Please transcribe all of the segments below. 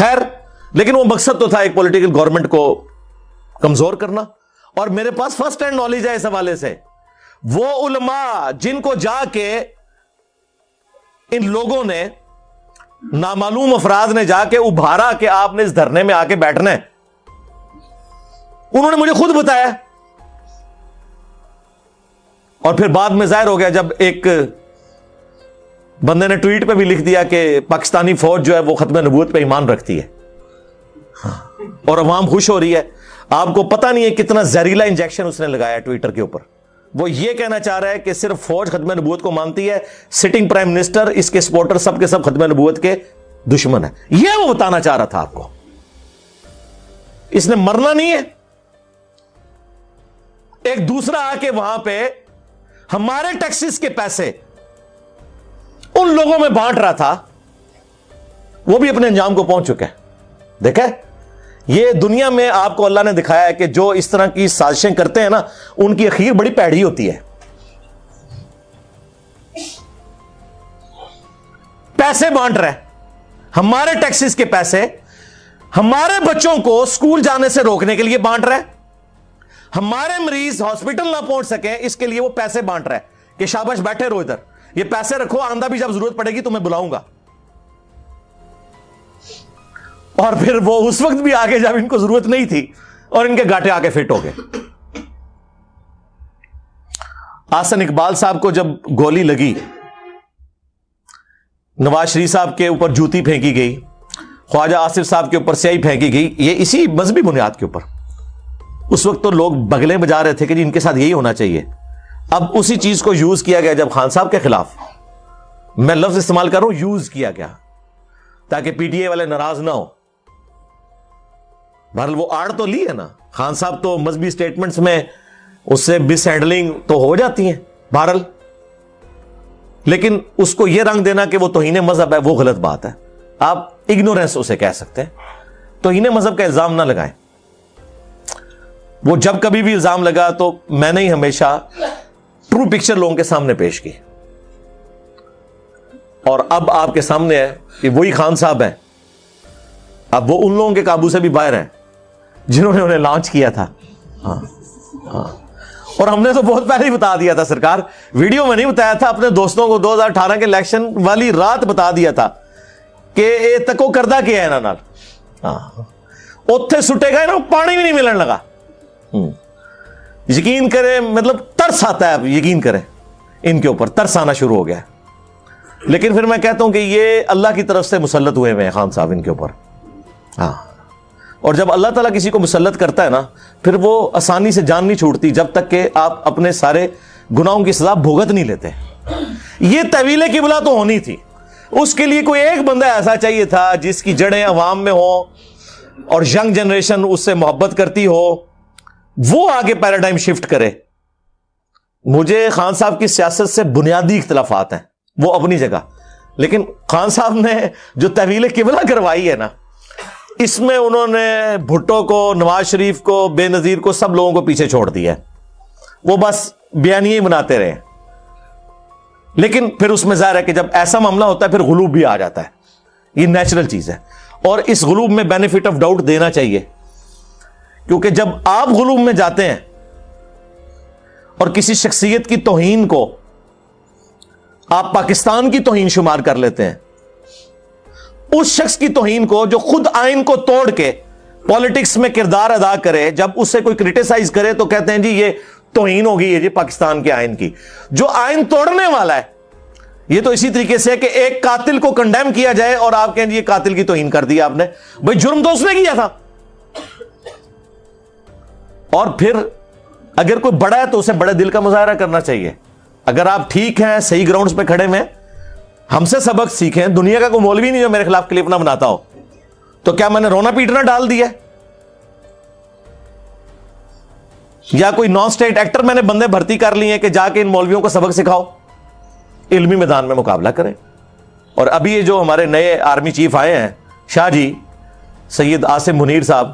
خیر لیکن وہ مقصد تو تھا ایک پولیٹیکل گورنمنٹ کو کمزور کرنا. اور میرے پاس فرسٹ ہینڈ نالج ہے اس حوالے سے. وہ علماء جن کو جا کے ان لوگوں نے, نامعلوم افراد نے جا کے ابھارا کہ آپ نے اس دھرنے میں آ کے بیٹھنا ہے, انہوں نے مجھے خود بتایا. اور پھر بعد میں ظاہر ہو گیا جب ایک بندے نے ٹویٹ پہ بھی لکھ دیا کہ پاکستانی فوج جو ہے وہ ختم نبوت پہ ایمان رکھتی ہے, اور عوام خوش ہو رہی ہے. آپ کو پتہ نہیں ہے کتنا زہریلا انجیکشن اس نے لگایا ٹویٹر کے اوپر. وہ یہ کہنا چاہ رہا ہے کہ صرف فوج ختم نبوت کو مانتی ہے, سٹنگ پرائم منسٹر, اس کے سپورٹر سب کے سب ختم نبوت کے دشمن ہیں. یہ وہ بتانا چاہ رہا تھا آپ کو. اس نے مرنا نہیں ہے. ایک دوسرا آ کے وہاں پہ ہمارے ٹیکسز کے پیسے ان لوگوں میں بانٹ رہا تھا, وہ بھی اپنے انجام کو پہنچ چکا ہے. دیکھیں یہ دنیا میں آپ کو اللہ نے دکھایا ہے کہ جو اس طرح کی سازشیں کرتے ہیں نا, ان کی اخیر بڑی پیڑی ہوتی ہے. پیسے بانٹ رہے, ہمارے ٹیکسز کے پیسے ہمارے بچوں کو سکول جانے سے روکنے کے لیے بانٹ رہے, ہمارے مریض ہاسپٹل نہ پہنچ سکیں اس کے لیے وہ پیسے بانٹ رہے کہ شاباش بیٹھے رہو ادھر, یہ پیسے رکھو, آندہ بھی جب ضرورت پڑے گی تو میں بلاؤں گا. اور پھر وہ اس وقت بھی آگے جب ان کو ضرورت نہیں تھی اور ان کے گاٹے آگے فٹ ہو گئے. احسن اقبال صاحب کو جب گولی لگی, نواز شریف صاحب کے اوپر جوتی پھینکی گئی, خواجہ آصف صاحب کے اوپر سیاہی پھینکی گئی, یہ اسی مذہبی بنیاد کے اوپر. اس وقت تو لوگ بغلیں بجا رہے تھے کہ جی ان کے ساتھ یہی ہونا چاہیے. اب اسی چیز کو یوز کیا گیا جب خان صاحب کے خلاف, میں لفظ استعمال کر رہا ہوں, یوز کیا گیا تاکہ پی ٹی اے والے ناراض نہ ہو. بہرحال وہ آڑ تو لی ہے نا, خان صاحب تو مذہبی سٹیٹمنٹس میں اس سے مس ہینڈلنگ تو ہو جاتی ہیں بہرحال, لیکن اس کو یہ رنگ دینا کہ وہ توہین مذہب ہے وہ غلط بات ہے. آپ اگنورینس اسے کہہ سکتے ہیں, توہین مذہب کا الزام نہ لگائیں. وہ جب کبھی بھی الزام لگا تو میں نے ہی ہمیشہ ٹرو پکچر لوگوں کے سامنے پیش کی, اور اب آپ کے سامنے ہے کہ وہی خان صاحب ہیں, اب وہ ان لوگوں کے قابو سے بھی باہر ہیں جنہوں نے انہیں لانچ کیا تھا. اور ہم نے تو بہت پہلے ہی بتا دیا تھا سرکار, ویڈیو میں نہیں بتایا تھا, اپنے دوستوں کو 2018 کے الیکشن والی رات بتا دیا تھا کہ اے تکو کردہ کیا ہے نا نال, اوتھے سٹے گئے نا, پانی بھی نہیں ملن لگا. یقین کریں مطلب ترس آتا ہے, اب یقین کریں ان کے اوپر ترس آنا شروع ہو گیا. لیکن پھر میں کہتا ہوں کہ یہ اللہ کی طرف سے مسلط ہوئے ہیں خان صاحب ان کے اوپر. ہاں, اور جب اللہ تعالیٰ کسی کو مسلط کرتا ہے نا, پھر وہ آسانی سے جان نہیں چھوڑتی جب تک کہ آپ اپنے سارے گناہوں کی سزا بھگت نہیں لیتے. یہ طویل قبلہ تو ہونی تھی, اس کے لیے کوئی ایک بندہ ایسا چاہیے تھا جس کی جڑیں عوام میں ہوں اور ینگ جنریشن اس سے محبت کرتی ہو, وہ آگے پیراڈائم شفٹ کرے. مجھے خان صاحب کی سیاست سے بنیادی اختلافات ہیں, وہ اپنی جگہ, لیکن خان صاحب نے جو طویل قبلہ کروائی ہے نا, اس میں انہوں نے بھٹو کو, نواز شریف کو, بے نظیر کو, سب لوگوں کو پیچھے چھوڑ دیا. وہ بس بیانیے ہی بناتے رہے. لیکن پھر اس میں ظاہر ہے کہ جب ایسا معاملہ ہوتا ہے پھر غلوب بھی آ جاتا ہے, یہ نیچرل چیز ہے. اور اس غلوب میں بینیفٹ آف ڈاؤٹ دینا چاہیے, کیونکہ جب آپ غلوب میں جاتے ہیں اور کسی شخصیت کی توہین کو آپ پاکستان کی توہین شمار کر لیتے ہیں, اس شخص کی توہین کو جو خود آئین کو توڑ کے پالیٹکس میں کردار ادا کرے, جب اسے کوئی کرٹیسائز کرے تو کہتے ہیں جی یہ توہین ہوگی ہے جی پاکستان کے آئین کی. جو آئین توڑنے والا ہے, یہ تو اسی طریقے سے کہ ایک قاتل کو کنڈیم کیا جائے اور آپ کہیں جی یہ قاتل کی توہین کر دی آپ نے, بھئی جرم تو اس نے کیا تھا. اور پھر اگر کوئی بڑا ہے تو اسے بڑے دل کا مظاہرہ کرنا چاہیے. اگر آپ ٹھیک ہیں, صحیح گراؤنڈز پہ کھڑے میں, ہم سے سبق سیکھیں. دنیا کا کوئی مولوی نہیں جو میرے خلاف کلپ نہ بناتا ہو, تو کیا میں نے رونا پیٹنا ڈال دیا, یا کوئی نان اسٹیٹ ایکٹر میں نے بندے بھرتی کر لیے کہ جا کے ان مولویوں کو سبق سکھاؤ, علمی میدان میں مقابلہ کریں. اور ابھی یہ جو ہمارے نئے آرمی چیف آئے ہیں شاہ جی, سید عاصم منیر صاحب,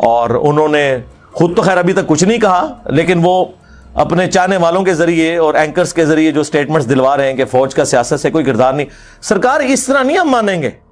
اور انہوں نے خود تو خیر ابھی تک کچھ نہیں کہا, لیکن وہ اپنے چاہنے والوں کے ذریعے اور اینکرز کے ذریعے جو سٹیٹمنٹس دلوا رہے ہیں کہ فوج کا سیاست سے کوئی کردار نہیں. سرکار اس طرح نہیں ہم مانیں گے.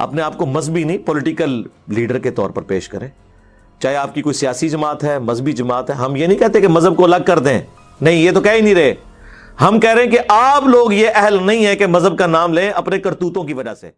اپنے آپ کو مذہبی نہیں پولیٹیکل لیڈر کے طور پر پیش کریں، چاہے آپ کی کوئی سیاسی جماعت ہے، مذہبی جماعت ہے. ہم یہ نہیں کہتے کہ مذہب کو الگ کر دیں، نہیں، یہ تو کہہ ہی نہیں رہے. ہم کہہ رہے ہیں کہ آپ لوگ یہ اہل نہیں ہے کہ مذہب کا نام لیں اپنے کرتوتوں کی وجہ سے.